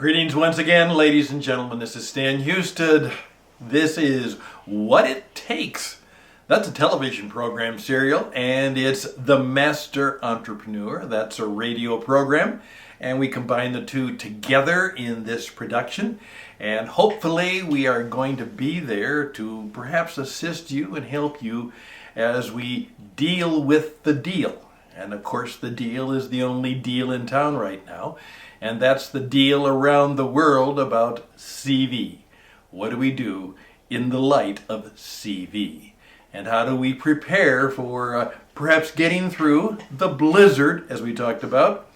Greetings once again, ladies and gentlemen. This is Stan Houston. This is What It Takes. That's a television program serial, and it's The Master Entrepreneur. That's a radio program, and we combine the two together in this production. And hopefully we are going to be there to perhaps assist you and help you as we deal with the deal. And of course, the deal is the only deal in town right now. And that's the deal around the world about CV. What do we do in the light of CV? And how do we prepare for perhaps getting through the blizzard, as we talked about?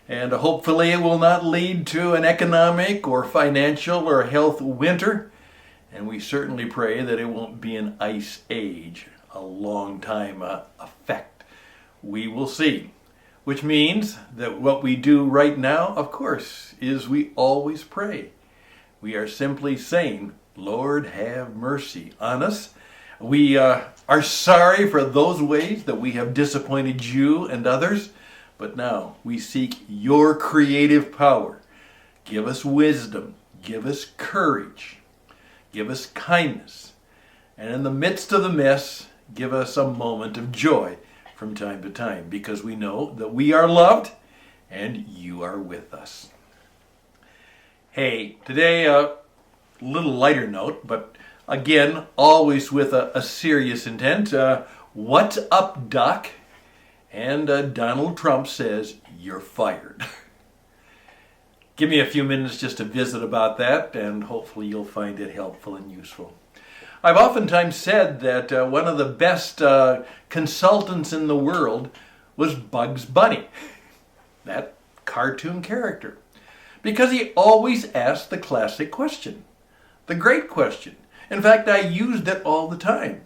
And hopefully it will not lead to an economic or financial or health winter. And we certainly pray that it won't be an ice age, a long time effect. We will see. Which means that what we do right now, of course, is we always pray. We are simply saying, Lord, have mercy on us. We are sorry for those ways that we have disappointed you and others, but now we seek your creative power. Give us wisdom, give us courage, give us kindness, and in the midst of the mess, give us a moment of joy from time to time, because we know that we are loved and you are with us. Hey, today a little lighter note, but again, always with a serious intent. What's up, Doc? And Donald Trump says, you're fired. Give me a few minutes just to visit about that, and hopefully you'll find it helpful and useful. I've oftentimes said that one of the best consultants in the world was Bugs Bunny, that cartoon character, because he always asked the classic question, the great question. In fact, I used it all the time.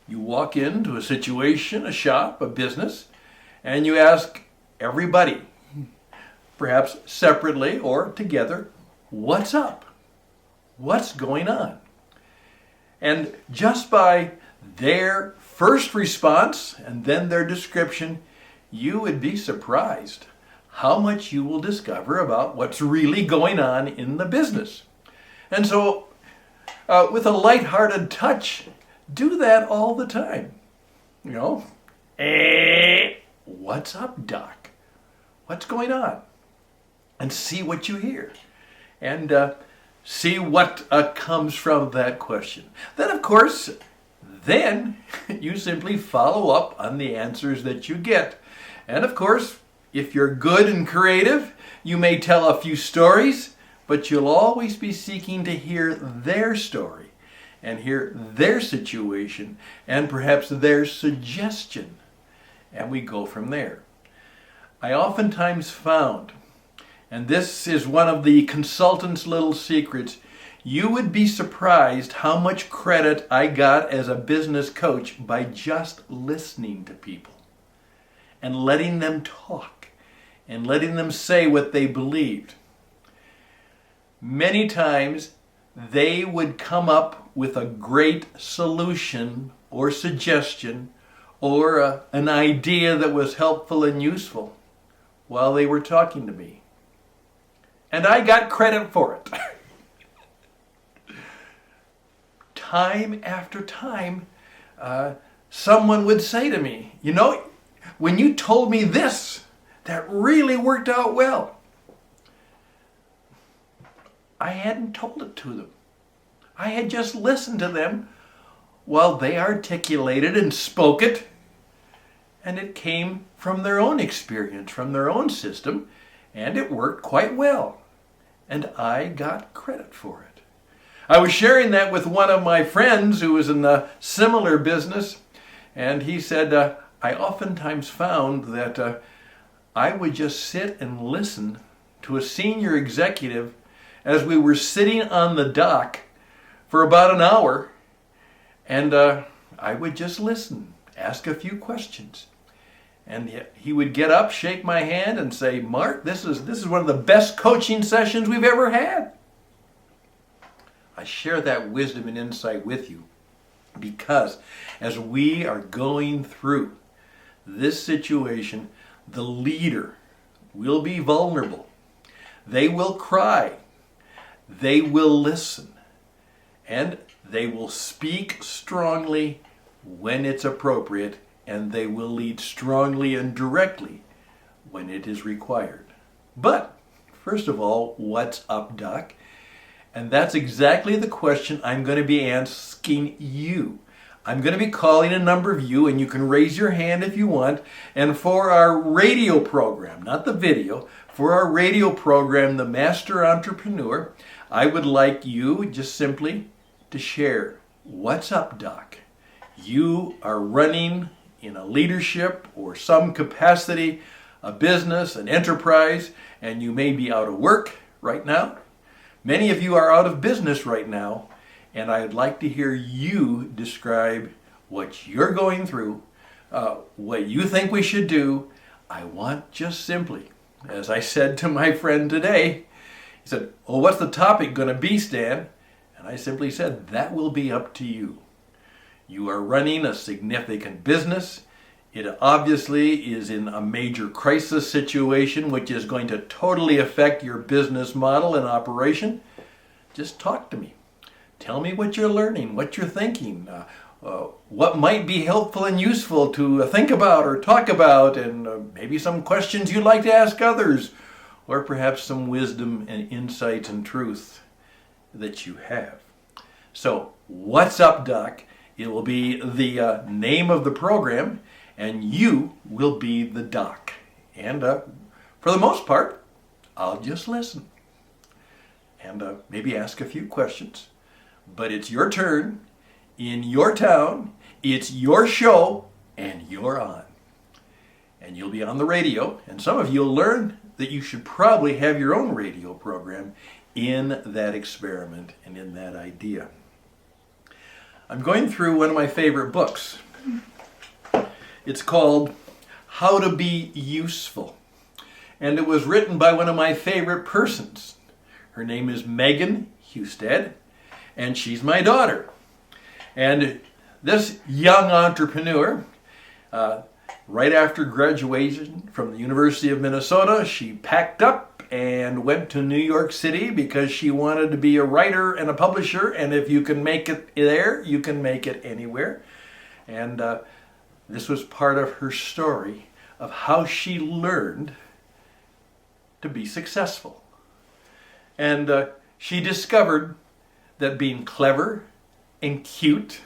You walk into a situation, a shop, a business, and you ask everybody, perhaps separately or together, what's up? What's going on? And just by their first response and then their description, you would be surprised how much you will discover about what's really going on in the business. And so, with a lighthearted touch, do that all the time. You know, what's up, Doc? What's going on? And see what you hear. And see what comes from that question. Then, of course, you simply follow up on the answers that you get. And, of course, if you're good and creative, you may tell a few stories, but you'll always be seeking to hear their story and hear their situation and perhaps their suggestion. And we go from there. I oftentimes found, and this is one of the consultant's little secrets, you would be surprised how much credit I got as a business coach by just listening to people and letting them talk and letting them say what they believed. Many times they would come up with a great solution or suggestion or an idea that was helpful and useful while they were talking to me. And I got credit for it. Time after time, someone would say to me, you know, when you told me this, that really worked out well. I hadn't told it to them. I had just listened to them while they articulated and spoke it, and it came from their own experience, from their own system, and it worked quite well. And I got credit for it. I was sharing that with one of my friends who was in a similar business, and he said, I oftentimes found that I would just sit and listen to a senior executive as we were sitting on the dock for about an hour, and I would just listen, ask a few questions. And he would get up, shake my hand, and say, Mark, this is one of the best coaching sessions we've ever had. I share that wisdom and insight with you because as we are going through this situation, the leader will be vulnerable. They will cry. They will listen, and they will speak strongly when it's appropriate, and they will lead strongly and directly when it is required. But, first of all, what's up, Doc? And that's exactly the question I'm going to be asking you. I'm going to be calling a number of you, and you can raise your hand if you want. And for our radio program, not the video, for our radio program, The Master Entrepreneur, I would like you just simply to share, what's up, Doc? You are running in a leadership or some capacity, a business, an enterprise, and you may be out of work right now. Many of you are out of business right now, and I'd like to hear you describe what you're going through, what you think we should do. I want just simply, as I said to my friend today, he said, "Oh, what's the topic going to be, Stan?" And I simply said, that will be up to you. You are running a significant business. It obviously is in a major crisis situation, which is going to totally affect your business model and operation. Just talk to me. Tell me what you're learning, what you're thinking, what might be helpful and useful to think about or talk about, and maybe some questions you'd like to ask others, or perhaps some wisdom and insight and truth that you have. So, what's up, Doc? It will be the name of the program, and you will be the doc. And for the most part, I'll just listen and maybe ask a few questions. But it's your turn, in your town, it's your show, and you're on. And you'll be on the radio, and some of you will learn that you should probably have your own radio program in that experiment and in that idea. I'm going through one of my favorite books. It's called How to Be Useful. And it was written by one of my favorite persons. Her name is Megan Hustad, and she's my daughter. And this young entrepreneur, right after graduation from the University of Minnesota, she packed up and went to New York City because she wanted to be a writer and a publisher, and if you can make it there, you can make it anywhere. And this was part of her story of how she learned to be successful. And she discovered that being clever and cute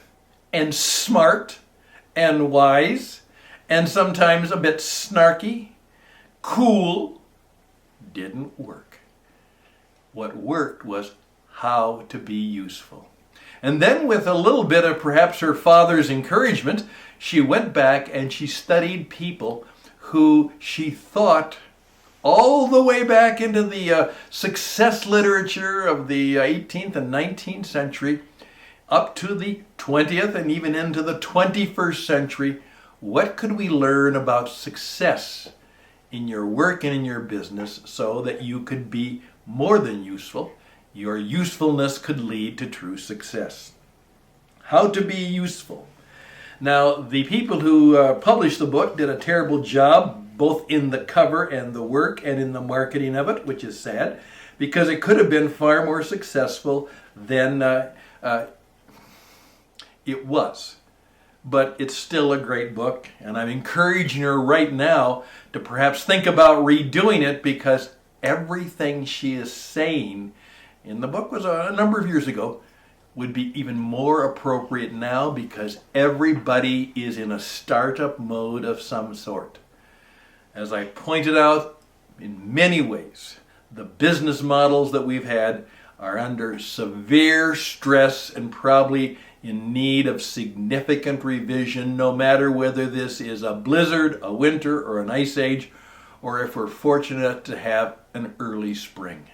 and smart and wise and sometimes a bit snarky, cool, didn't work. What worked was how to be useful. And then, with a little bit of perhaps her father's encouragement, she went back and she studied people who she thought, all the way back into the success literature of the 18th and 19th century, up to the 20th and even into the 21st century, what could we learn about success in your work and in your business so that you could be more than useful? Your usefulness could lead to true success. How to be useful. Now, the people who published the book did a terrible job, both in the cover and the work and in the marketing of it, which is sad, because it could have been far more successful than it was. But it's still a great book, and I'm encouraging her right now to perhaps think about redoing it, because everything she is saying in the book was a number of years ago would be even more appropriate now, because everybody is in a startup mode of some sort. As I pointed out, in many ways, the business models that we've had are under severe stress and probably in need of significant revision, no matter whether this is a blizzard, a winter, or an ice age, or if we're fortunate to have an early spring.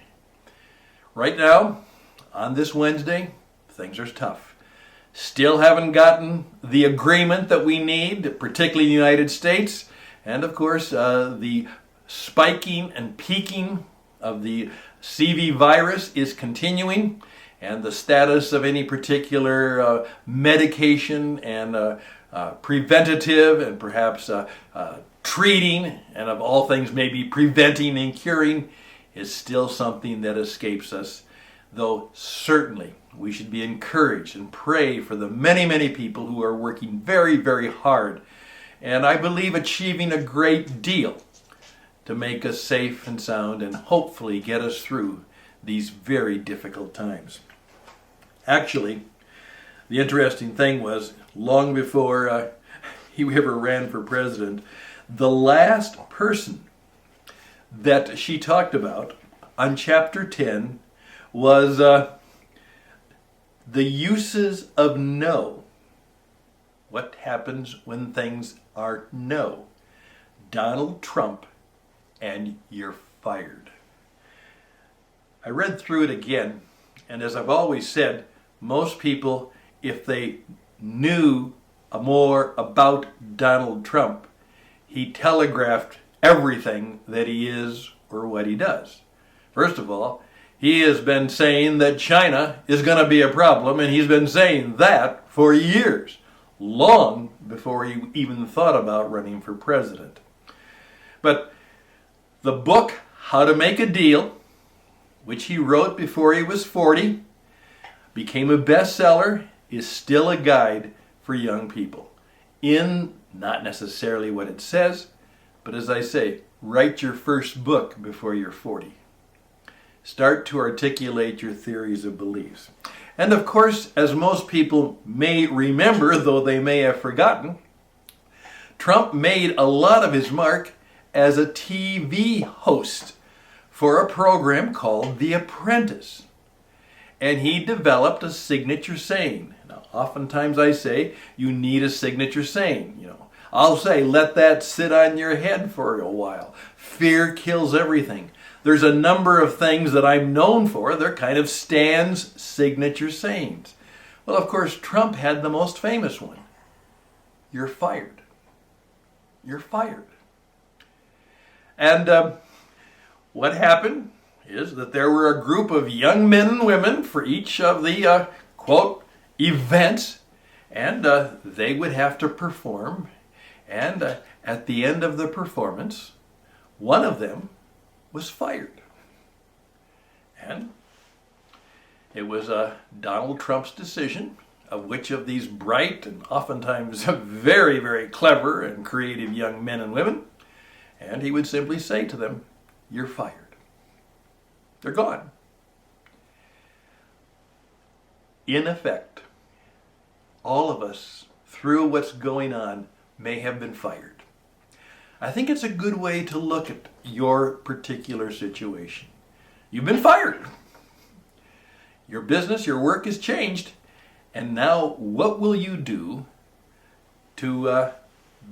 Right now, on this Wednesday, things are tough. Still haven't gotten the agreement that we need, particularly in the United States. And of course, the spiking and peaking of the CV virus is continuing, and the status of any particular medication and preventative and perhaps treating, and of all things maybe preventing and curing, is still something that escapes us. though certainly we should be encouraged and pray for the many, many people who are working very, very hard, and I believe achieving a great deal to make us safe and sound and hopefully get us through these very difficult times. Actually, the interesting thing was, long before he ever ran for president, the last person that she talked about on chapter 10 was the uses of no. What happens when things are no? Donald Trump, and you're fired. I read through it again, and as I've always said, most people, if they knew more about Donald Trump, he telegraphed everything that he is or what he does. First of all, he has been saying that China is going to be a problem, and he's been saying that for years, long before he even thought about running for president. But the book, How to Make a Deal, which he wrote before he was 40, became a bestseller, is still a guide for young people. In not necessarily what it says, but as I say, write your first book before you're 40. Start to articulate your theories of beliefs. And of course, as most people may remember, though they may have forgotten, Trump made a lot of his mark as a TV host for a program called The Apprentice. And he developed a signature saying. Now, oftentimes I say, you need a signature saying. I'll say, let that sit on your head for a while. Fear kills everything. There's a number of things that I'm known for. They're kind of Stan's signature sayings. Well, of course, Trump had the most famous one. You're fired. You're fired. And what happened is that there were a group of young men and women for each of the, quote, events, and they would have to perform. And at the end of the performance, one of them was fired. And it was Donald Trump's decision of which of these bright and oftentimes very, very clever and creative young men and women, and he would simply say to them, you're fired. They're gone. In effect, all of us, through what's going on, may have been fired. I think it's a good way to look at your particular situation. You've been fired. Your business, your work has changed, and now what will you do to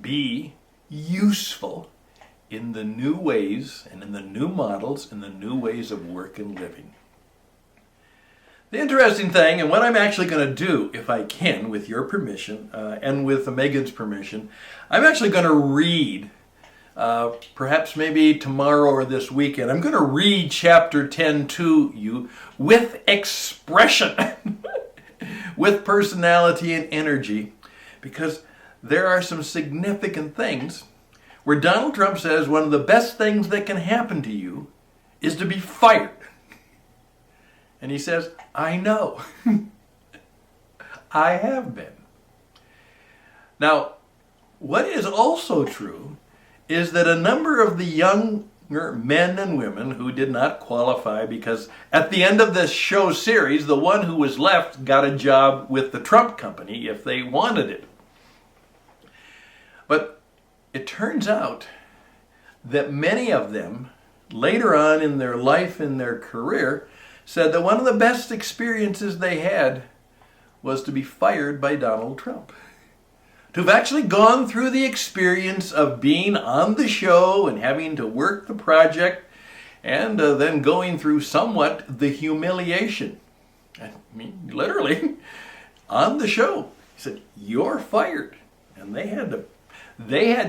be useful in the new ways and in the new models and the new ways of work and living? The interesting thing, and what I'm actually going to do, if I can, with your permission, and with Megan's permission, I'm actually going to read, perhaps maybe tomorrow or this weekend, I'm going to read chapter 10 to you with expression, with personality and energy, because there are some significant things where Donald Trump says one of the best things that can happen to you is to be fired. And he says, I know. I have been. Now, what is also true is that a number of the younger men and women who did not qualify, because at the end of this show series, the one who was left got a job with the Trump company if they wanted it. But it turns out that many of them, later on in their life, in their career, said that one of the best experiences they had was to be fired by Donald Trump. To have actually gone through the experience of being on the show and having to work the project, and then going through somewhat the humiliation. I mean, literally, on the show. He said, you're fired. And they had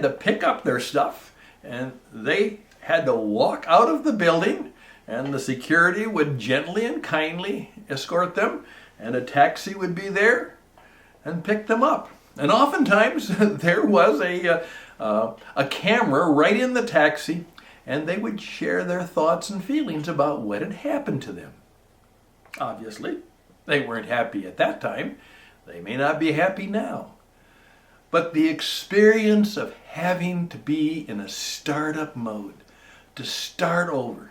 to pick up their stuff, and they had to walk out of the building, and the security would gently and kindly escort them, and a taxi would be there and pick them up. And oftentimes there was a camera right in the taxi, and they would share their thoughts and feelings about what had happened to them. Obviously, they weren't happy at that time. They may not be happy now. But the experience of having to be in a startup mode, to start over.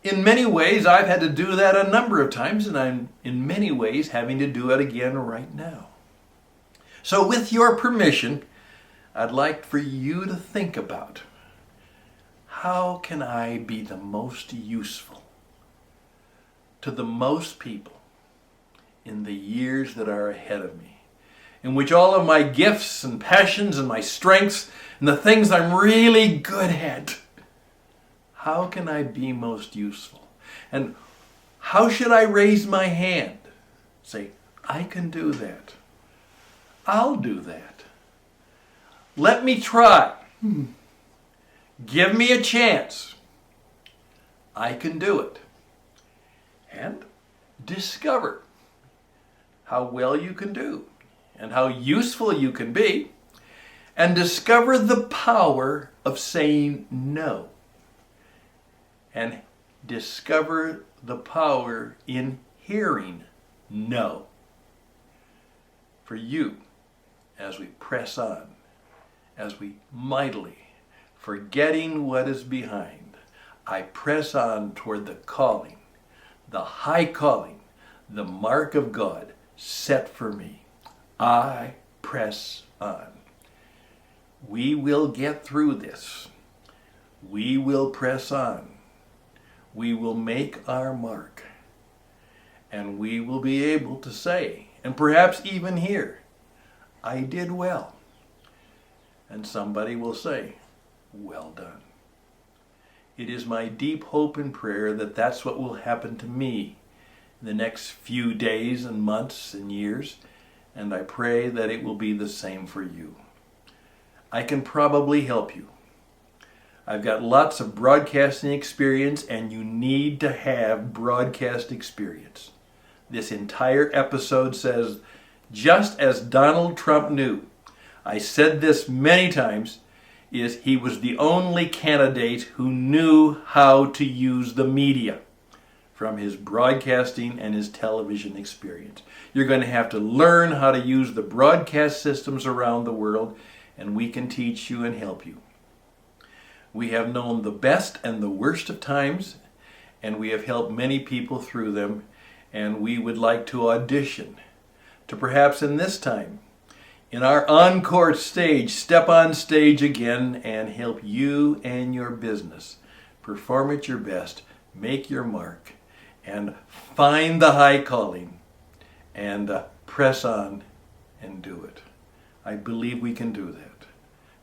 In many ways, I've had to do that a number of times, and I'm in many ways having to do it again right now. So with your permission, I'd like for you to think about, how can I be the most useful to the most people in the years that are ahead of me, in which all of my gifts and passions and my strengths and the things I'm really good at, how can I be most useful? And how should I raise my hand? Say, I can do that. I'll do that. Let me try. Give me a chance. I can do it. And discover how well you can do and how useful you can be, and discover the power of saying no, and discover the power in hearing no. For you, as we press on, as we mightily, forgetting what is behind, I press on toward the calling, the high calling, the mark of God set for me. I press on. We will get through this. We will press on. We will make our mark. And we will be able to say, and perhaps even hear, I did well. And somebody will say, well done. It is my deep hope and prayer that that's what will happen to me in the next few days and months and years, and I pray that it will be the same for you. I can probably help you. I've got lots of broadcasting experience, and you need to have broadcast experience. This entire episode says, just as Donald Trump knew, I said this many times, is he was the only candidate who knew how to use the media from his broadcasting and his television experience. You're going to have to learn how to use the broadcast systems around the world, and we can teach you and help you. We have known the best and the worst of times, and we have helped many people through them, and we would like to audition to perhaps in this time, in our encore stage, step on stage again and help you and your business perform at your best, make your mark, and find the high calling, and press on and do it. I believe we can do that.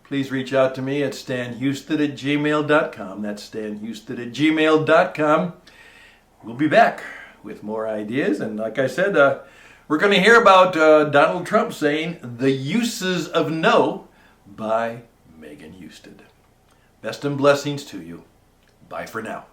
Please reach out to me at stanhusted@gmail.com. That's stanhusted@gmail.com. We'll be back with more ideas. And like I said, we're going to hear about Donald Trump saying The Uses of No by Megan Husted. Best and blessings to you. Bye for now.